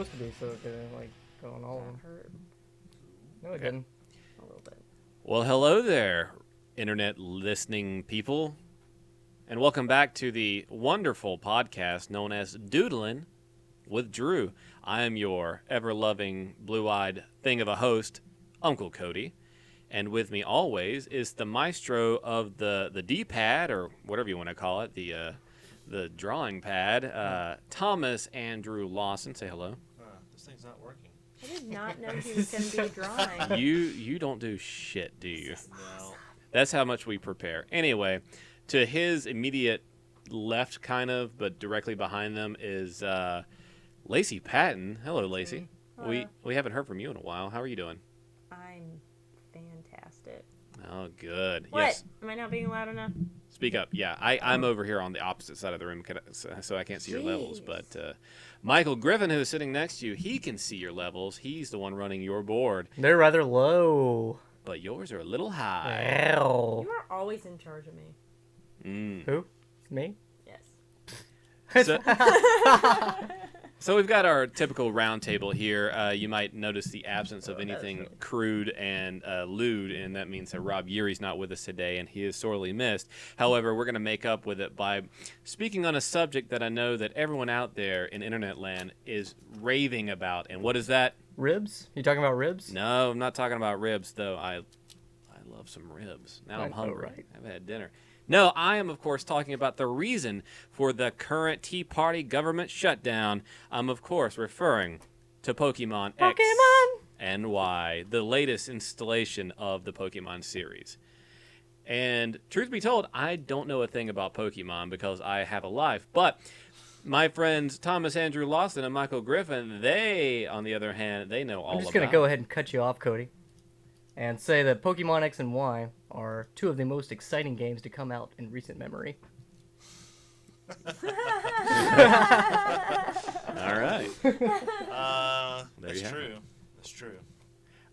supposed to be, so it didn't like go on all of them. Hurt No, it didn't. a little bit. Well, hello there, internet listening people, and welcome back to the wonderful podcast known as Doodlin' with Drew. I am your ever-loving, blue-eyed thing of a host, Uncle Cody, and with me always is the maestro of the D-pad, or whatever you want to call it, the drawing pad, Thomas Andrew Lawson. Say hello. This thing's not working. I did not know he was going to be drawing. You don't do shit, do you? No. That's how much we prepare. Anyway, to his immediate left, kind of, but directly behind them is Lacey Patton. Hello, Lacey. Hello. We haven't heard from you in a while. How are you doing? I'm fantastic. Oh, good. What? Yes. Am I not being loud enough? Speak up. Yeah, I'm over here on the opposite side of the room, so I can't see your levels. But Michael Griffin, who is sitting next to you, he can see your levels. He's the one running your board, They're rather low. but yours are a little high. Ow. You are always in charge of me. Who? Me? Yes. So, so we've got our typical round table here. You might notice the absence of anything crude and lewd, and that means that Rob Urie's not with us today, and he is sorely missed. However, we're going to make up with it by speaking on a subject that I know that everyone out there in internet land is raving about. And what is that? Ribs? You talking about ribs? No, I'm not talking about ribs, though. I love some ribs. Now I I'm know, hungry. right? I haven't had dinner. No, I am, of course, talking about the reason for the current Tea Party government shutdown. I'm, of course, referring to Pokemon X and Y, the latest installation of the Pokemon series. And truth be told, I don't know a thing about Pokemon because I have a life. But my friends Thomas Andrew Lawson and Michael Griffin, they, on the other hand, they know all about it. I'm just going to go ahead and cut you off, Cody, and say that Pokemon X and Y are two of the most exciting games to come out in recent memory. All right. That's you have true. That's true.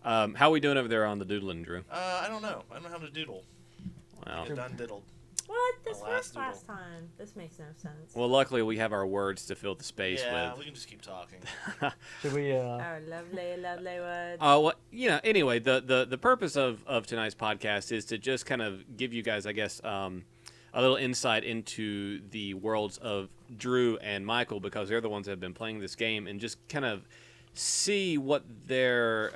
How are we doing over there on the doodling, Drew? I don't know. I don't know how to doodle. Well, Get done diddled. What? This Alas, was doodle. last time. This makes no sense. well, luckily we have our words to fill the space Yeah, with. we can just keep talking. Should we, Our lovely, lovely words. Well, anyway, the purpose of tonight's podcast is to just kind of give you guys, I guess, a little insight into the worlds of Drew and Michael, because they're the ones that have been playing this game, and just kind of see what their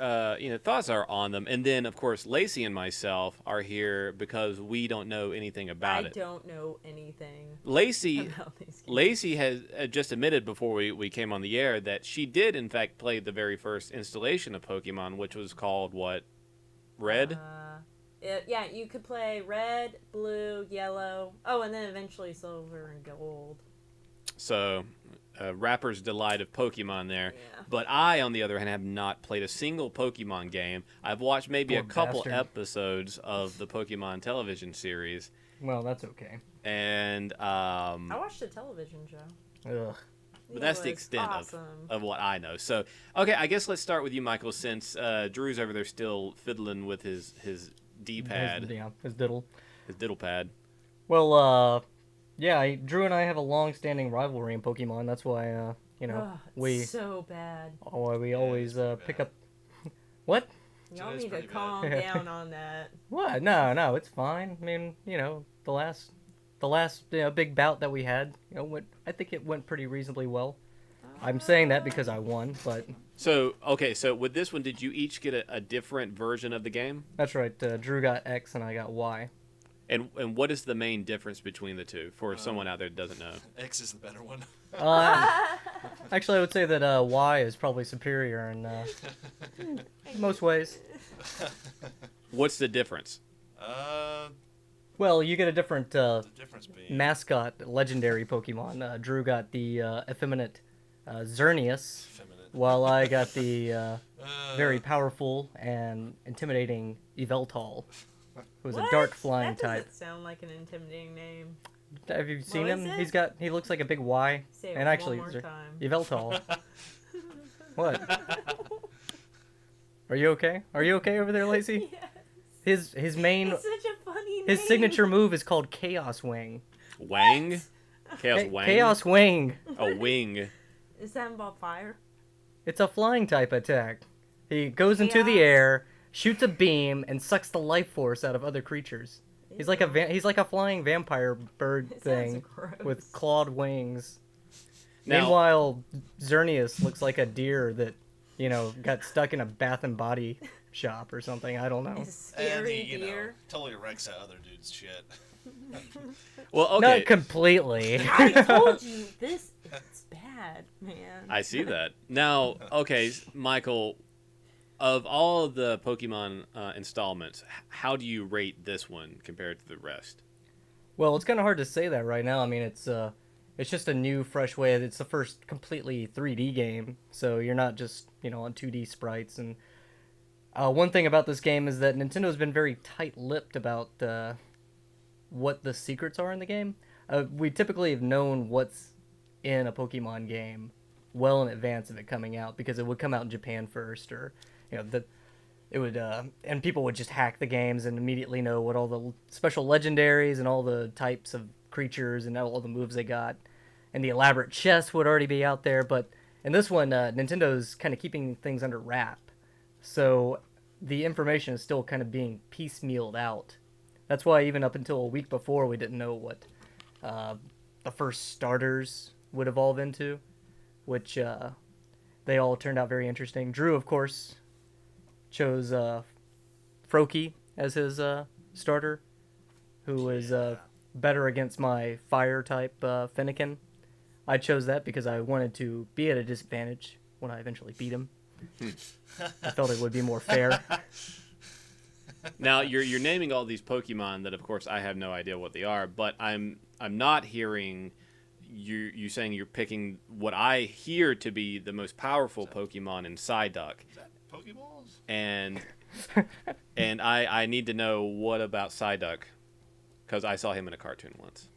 thoughts are on them. And then, of course, Lacey and myself are here because we don't know anything about I it. don't know anything Lacey about these games. Lacey has just admitted before we came on the air that she did, in fact, play the very first installation of Pokemon, which was called, what, Red? Yeah, you could play red, blue, yellow. Oh, and then eventually silver and gold. So, rapper's delight of Pokemon there. Yeah. But I, on the other hand, have not played a single Pokemon game. I've watched maybe Poor a couple bastard. episodes of the Pokemon television series. well, that's okay. And, I watched a television show. Ugh. but It that's the was extent awesome. of what I know. So, okay, I guess let's start with you, Michael, since Drew's over there still fiddling with his D-pad, His diddle. his diddle pad. Well, yeah, Drew and I have a long-standing rivalry in Pokemon. That's why, Ugh, we it's so bad. always it's pretty pick bad. up. What? Y'all It is need to pretty bad. calm down on that. What? No, it's fine. I mean, the last big bout that we had, I think it went pretty reasonably well. I'm saying that because I won, but So, okay, so with this one, did you each get a different version of the game? that's right. Drew got X and I got Y. And what is the main difference between the two for someone out there that doesn't know? X is the better one. Actually, I would say that Y is probably superior in most ways. What's the difference? Well, you get a different The difference being mascot, legendary Pokemon. Drew got the effeminate Xerneas, feminine. while I got the very powerful and intimidating Yveltal, who's a dark flying that type. doesn't sound like an intimidating name. Have you seen is him? it? He looks like a big Y. Say it And one actually, more time. Yveltal. What? Are you okay? Are you okay over there, Lacey? Yes. His main It's such a funny name. his signature move is called Chaos Wing. Wang? Chaos Wang? Chaos Wing. A wing. Does that involve fire? It's a flying type attack. He goes into the Yeah. air, shoots a beam, and sucks the life force out of other creatures. He's like he's like a flying vampire bird It sounds thing gross. with clawed wings. Now- Meanwhile, Xerneas looks like a deer that, got stuck in a Bath and Body shop or something. I don't know. A And scary he, deer. totally wrecks that other dude's shit. Well, okay. Not completely. I told you this. It's bad, man. I see that. Now, okay, Michael, of all of the Pokemon installments, how do you rate this one compared to the rest? Well, it's kind of hard to say that right now. I mean, it's just a new, fresh way. It's the first completely 3D game, so you're not just on 2D sprites. And one thing about this game is that Nintendo's been very tight-lipped about what the secrets are in the game. We typically have known what's in a Pokemon game well in advance of it coming out because it would come out in Japan first, or it would and people would just hack the games and immediately know what all the special legendaries and all the types of creatures and all the moves they got, and the elaborate chests would already be out there. But in this one, Nintendo's kind of keeping things under wrap, so the information is still kind of being piecemealed out. That's why even up until a week before, we didn't know what the first starters would evolve into, which they all turned out very interesting. Drew, of course, chose Froakie as his starter, who is better against my fire type Fennekin. I chose that because I wanted to be at a disadvantage when I eventually beat him. I felt it would be more fair. Now, you're naming all these Pokemon that, of course, I have no idea what they are, but I'm not hearing you saying you're picking what I hear to be the most powerful Pokemon in Psyduck. Is that Pokeballs? And I need to know what about Psyduck, because I saw him in a cartoon once.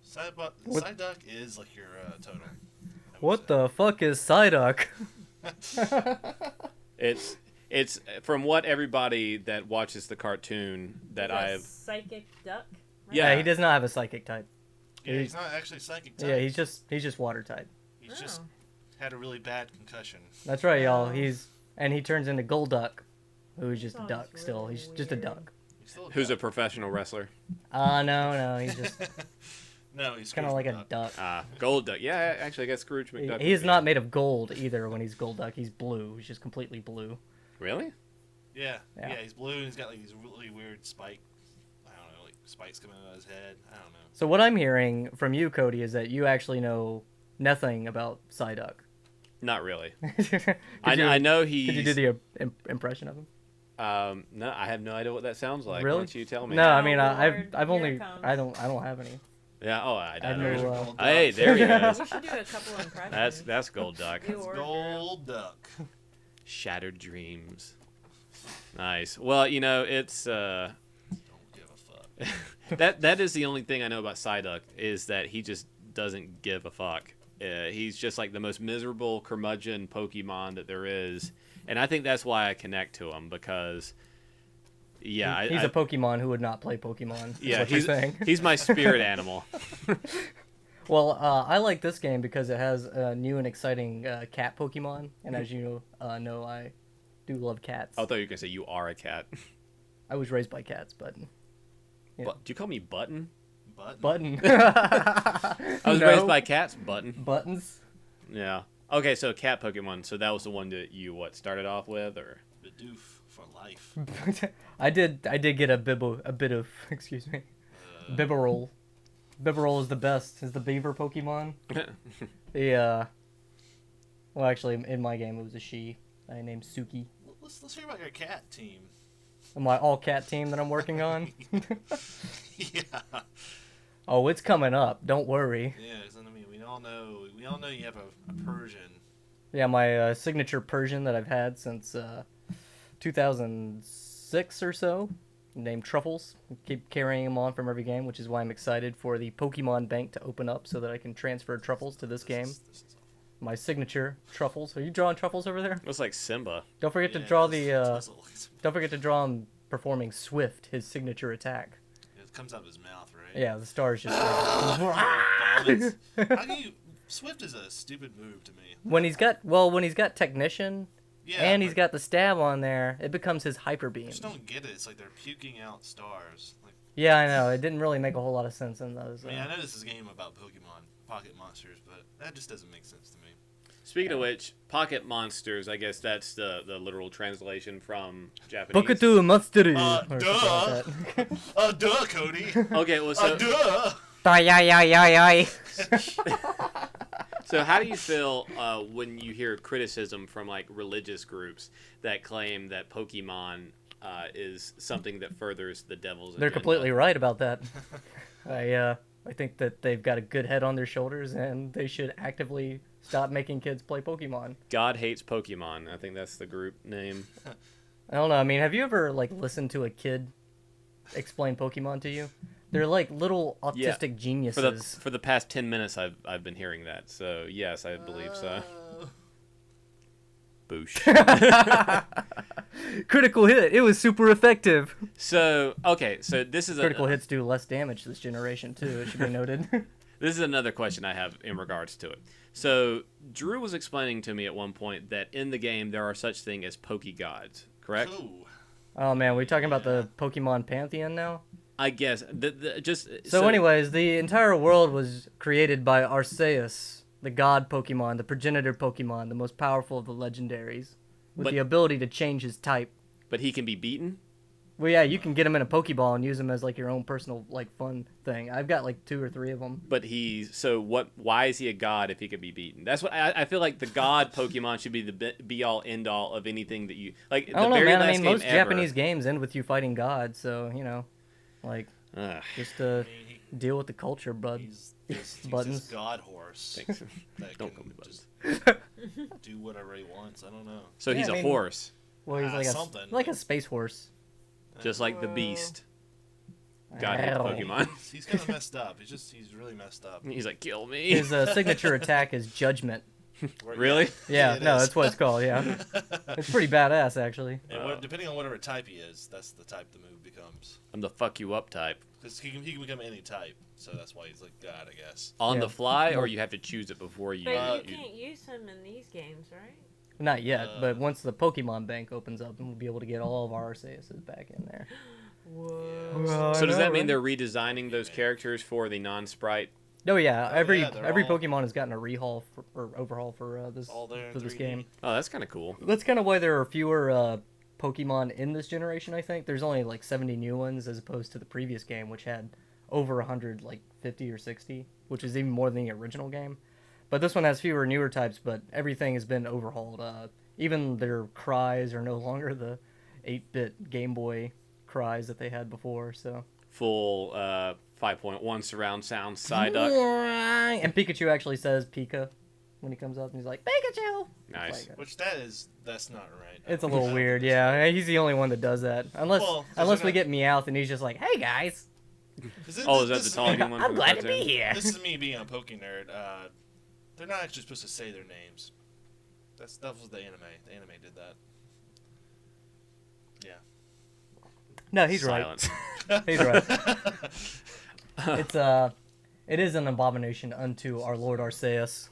Psyduck is like your totem. I would What say. the fuck is Psyduck? It's from what everybody that watches the cartoon that He's a I've psychic duck. Right? Yeah. He does not have a psychic type. Yeah, he's not actually psychic type. Yeah, he's just water type. He's just Oh. had a really bad concussion. That's right, y'all. Oh. He turns into Golduck, who's just a Sounds duck still. really He's just a weird. duck. He's still who's a duck. professional wrestler. No, he's just No, he's kind of like a duck. Gold Duck. Yeah, actually, I guess Scrooge McDuck. He is would be not it. made of gold either when he's Golduck. He's blue. He's just completely blue. Really? Yeah, Yeah. yeah, he's blue and he's got like these really weird spike. I don't know, like spikes coming out of his head. I don't know. So what I'm hearing from you, Cody, is that you actually know nothing about Psyduck. Not really. Could I you- know Could you he's. do the impression of him? No, I have no idea what that sounds like. Really? Why don't you tell me? No, I mean Oh, I've Lord, I've here only it comes. I don't have any. Yeah. Oh, I I don't know, know. Gold Hey, duck. there he is. We should do a couple of impressions. That's Gold Duck. You It's or gold duck. Shattered dreams. Nice. Well, it's Don't give a fuck. that is the only thing I know about Psyduck is that he just doesn't give a fuck. He's just like the most miserable curmudgeon Pokemon that there is, and I think that's why I connect to him because, yeah, He's a Pokemon who would not play Pokemon. is yeah, what you're saying. he's my spirit animal. Well, I like this game because it has a new and exciting cat Pokemon, and as you know, I do love cats. I thought you were gonna say you are a cat. I was raised by cats, but Yeah. But do you call me Button? button. I was raised by cats. Button. buttons. Yeah. Okay, so cat Pokemon. So that was the one that you started off with, or Bidoof for life. I did get a bit of excuse me, Bibarel. Bibarel is the best. Is the beaver Pokemon. Well, actually, in my game it was a she. I named Suki. Let's hear about your cat team. My all cat team that I'm working on. Yeah. Oh, it's coming up. Don't worry. Yeah, 'cause, I mean, we all know you have a Persian. Yeah, my signature Persian that I've had since 2006 or so, named Truffles. Keep carrying him on from every game, which is why I'm excited for the Pokemon Bank to open up so that I can transfer Truffles to this game. This is My signature Truffles. Are you drawing Truffles over there? looks like Simba. Don't forget to yeah, draw this- the. this looks- Don't forget to draw him performing Swift, his signature attack. It comes out of his mouth, right? Yeah, the stars just. Vomits. How do you Swift is a stupid move to me. When he's got Technician, Yeah, and he's but got the stab on there, it becomes his Hyper I Beam. just don't get it. It's like they're puking out stars. Like, Yeah, I know. It didn't really make a whole lot of sense in those. I mean, I know this is a game about Pokemon Pocket Monsters, but that just doesn't make sense to me. Speaking of which, pocket monsters, I guess that's the literal translation from Japanese. Bokatu Monsteru. Duh, Cody. Okay, well, so Duh. so how do you feel when you hear criticism from like religious groups that claim that Pokemon is something that furthers the devil's They're agenda? completely right about that. I think that they've got a good head on their shoulders, and they should actively stop making kids play Pokemon. God hates Pokemon. I think that's the group name. I don't know. I mean, have you ever like listened to a kid explain Pokemon to you? They're like little autistic geniuses. For the past 10 minutes, I've been hearing that. So yes, I believe so. Boosh. Critical hit. It was super effective. So okay, so this is Critical hits do less damage this generation too. It should be noted. This is another question I have in regards to it. So Drew was explaining to me at one point that in the game there are such thing as Pokegods, correct? Ooh. Oh man, we talking about the Pokemon Pantheon now? I guess. So anyways, the entire world was created by Arceus, the god Pokemon, the progenitor Pokemon, the most powerful of the legendaries, with But- the ability to change his type. But he can be beaten. Well, yeah, you can get him in a Pokeball and use him as like your own personal like fun thing. I've got like 2 or 3 of them. But why is he a god if he could be beaten? That's what I feel like. The god Pokemon should be the be all end all of anything that you like. I don't The know, very man. I last mean, game most ever, Japanese games end with you fighting God, so you know, like Ugh, just I mean, deal with the culture, bud. he's Buttons. this god horse thanks. that Don't can call me buttons. just do whatever he wants. I don't know. So Yeah, he's I a mean- horse, Well, he's something. like a space horse. just like the Whoa. Beast. God hates Ow. Pokemon. He's kind of messed up. He's really messed up. He's like, kill me. His signature attack is Judgment. Really? Yeah, it no, is. that's what it's called. Yeah, it's pretty badass actually. And depending on whatever type he is, that's the type the move becomes. I'm the fuck you up type. Because he can become any type, so that's why he's like God, I guess. On Yeah. the fly, or you have to choose it before you. But you you- can't use him in these games, right? Not yet, but once the Pokemon Bank opens up, we'll be able to get all of our Arceuses back in there. Whoa. So does that mean they're redesigning those characters for the non-sprite? Oh yeah, every yeah, they're every all- Pokemon has gotten a rehaul or overhaul for this All there in for this 3D. game. Oh, that's kind of cool. That's kind of why there are fewer Pokemon in this generation. I think there's only like 70 new ones as opposed to the previous game, which had over 100, like 50 or 60, which is even more than the original game. But this one has fewer newer types, but everything has been overhauled. Even their cries are no longer the 8-bit Game Boy cries that they had before. So Full 5.1 surround sound Psyduck. and Pikachu actually says Pika when he comes up, and he's like Pikachu. Nice. Like, Which that's not right. it's a I little don't weird, think yeah. He's the only one that does that, unless Well, 'cause unless they're we not- get Meowth and he's just like, "Hey guys, This, Oh, is that this the is talking me- one? I'm from the glad to be cartoon? here." This is me being a Poke nerd. They're not actually supposed to say their names. That was the anime. The anime did that. Yeah. No, he's Silence. right. He's right. It is an abomination unto our Lord Arceus.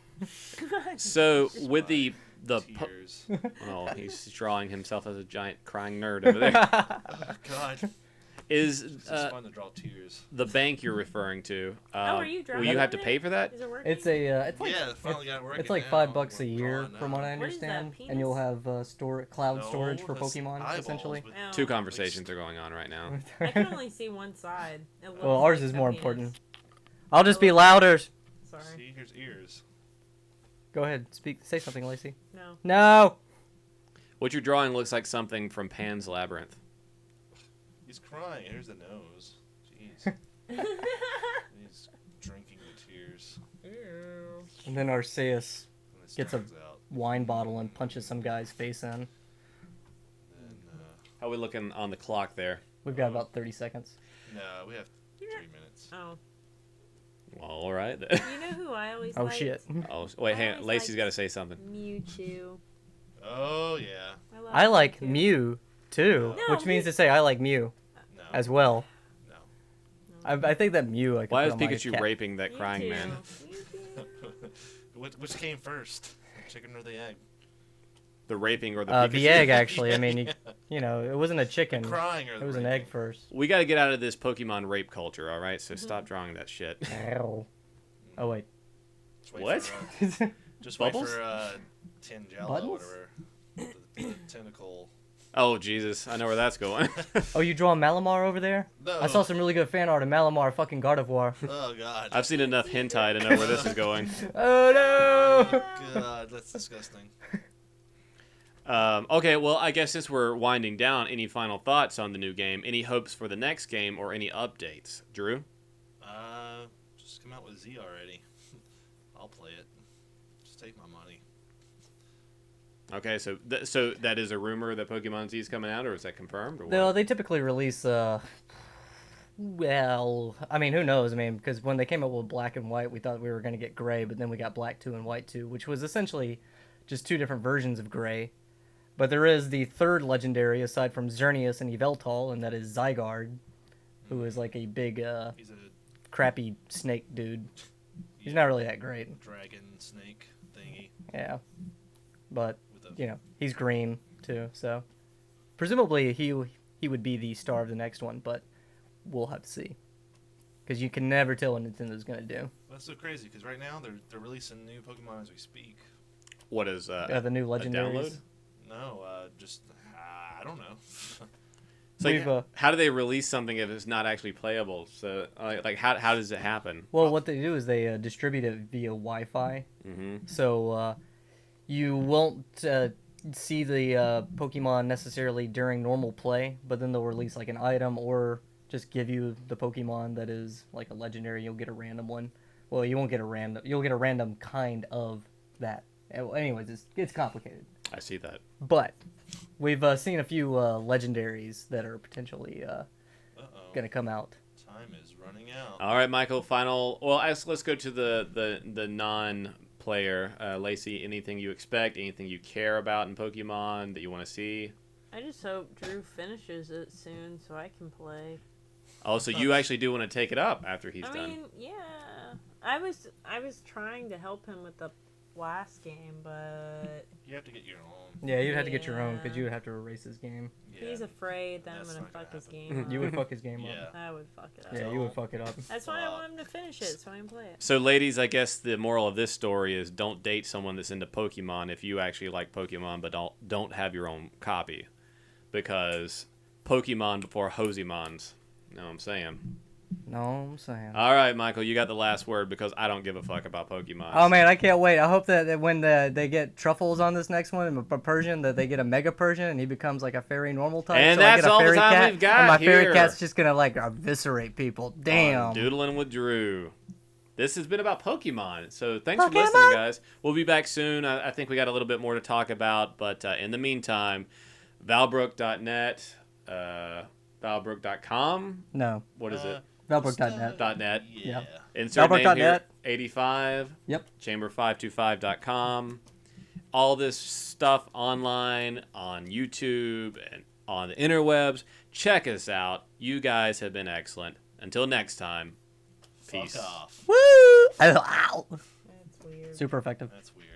So with the Tears. oh, he's drawing himself as a giant crying nerd over there. Oh, God. Is It's fun to draw tears. the bank you're referring to? are you Will drawing you have to it? pay for that? Is it working? It's a it's like Yeah, it finally got working. it's like now. $5 We're a year drawing from now. what I What is that, understand, and you'll have cloud No, storage for that's Pokemon eyeballs essentially. with- Oh. Two conversations are going on right now. I can only see one side. It looks Well, ours like is more happiness. important. I'll just be louder. Sorry. See, here's ears. Go ahead, say something, Lacey. No. No. What you're drawing looks like something from Pan's Labyrinth. He's crying. Here's the nose. Jeez. He's drinking the tears. Ew. And then Arceus And this Gets a- turns out. wine bottle and punches some guy's face in. And, How we looking on the clock there? We've got about 30 seconds. no, we have 3 minutes. Oh. Well, all right. Then. You know who I always Oh liked? shit. Oh, wait, hang on. always Lacey's liked- got to say something. Mewtwo. Oh, yeah. love I like Mewtwo. Mew too, No, which means Mew- to say I like Mew No. as well. No. I think that Mew I could Why put is on my Pikachu cat. raping that crying Mewtwo. man? Mewtwo. Which came first, the chicken or the egg? The raping or the The Pikachu? egg, actually. I mean, Yeah. you know, it wasn't a chicken. Crying or It the was an raping? egg first. We got to get out of this Pokemon rape culture, all right? So stop drawing that shit. Ow. Oh, wait. Just wait What? For, just Bubbles? wait for Tangela, Buttons? whatever. The tentacle. Oh, Jesus. I know where that's going. Oh, you drawing Malamar over there? No. I saw some really good fan art of Malamar fucking Gardevoir. Oh God. I've seen enough hentai to know where this is going. Oh, no! God, that's disgusting. Okay, well, I guess since we're winding down, any final thoughts on the new game? Any hopes for the next game or any updates? Drew? Just come out with Z already. I'll play it. Just take my money. Okay, so so that is a rumor that Pokemon Z is coming out, or is that confirmed? Or No, what? they typically release, well, I mean, who knows? I mean, because when they came up with Black and White, we thought we were going to get Gray, but then we got Black 2 and White 2, which was essentially just two different versions of Gray. But there is the third legendary, aside from Xerneas and Yveltal, and that is Zygarde, who is like a big, He's a crappy snake dude. He's not really that great. dragon snake thingy Yeah. But, with a. you know, he's green, too, so... Presumably, he would be the star of the next one, but we'll have to see. Because you can never tell what Nintendo's going to do. That's so crazy because right now they're releasing new Pokemon as we speak. What is The new a legendaries. download? No, just I don't know. It's like, We've, how do they release something if it's not actually playable? So, like how does it happen? Well, what they do is they distribute it via Wi-Fi. Mm-hmm. So you won't see the Pokemon necessarily during normal play, but then they'll release like an item or just give you the Pokemon that is like a legendary. You'll get a random one. Well, you won't get a random. You'll get a random kind of that. Anyways, it's complicated. I see that. But we've seen a few legendaries that are potentially gonna come out. Time is running out. All right, Michael. Final. Well, let's go to the non-player. Lacey, anything you expect? Anything you care about in Pokemon that you want to see? I just hope Drew finishes it soon so I can play. Oh, so you actually do want to take it up after he's I done? mean, yeah. I was trying to help him with the last game, but You have to get your own. Yeah, you'd have to get your own because Yeah. you would have to erase his game. Yeah. he's afraid that I'm That's gonna not gonna fuck his happen. game up. You would fuck his game Yeah. up. I would fuck it up. Yeah, you would fuck it up. That's why I want him to finish it, so I can play it. So, ladies, I guess the moral of this story is don't date someone that's into Pokemon if you actually like Pokemon, but don't have your own copy, because Pokemon before Hosimons. You know what I'm saying? No, I'm saying. All right, Michael, you got the last word because I don't give a fuck about Pokemon. Oh man, I can't wait. I hope that when they get Truffles on this next one, and a Persian, that they get a Mega Persian, and he becomes like a fairy normal type. And so I that's get a all the fairy time cat, we've got and my fairy here. cat's just gonna like eviscerate people. Damn. Doodling with Drew. This has been about Pokemon. So thanks for listening, guys. We'll be back soon. I think we got a little bit more to talk about, but in the meantime, Valbrook.net, Valbrook.com. No, What is it? Valbrook.net. .net. Yeah. Insert name here, Valbrook.net. 85. Yep. Chamber525.com. All this stuff online on YouTube and on the interwebs. Check us out. You guys have been excellent. Until next time, peace. Fuck off. Woo! Ow. That's weird. Super effective. That's weird.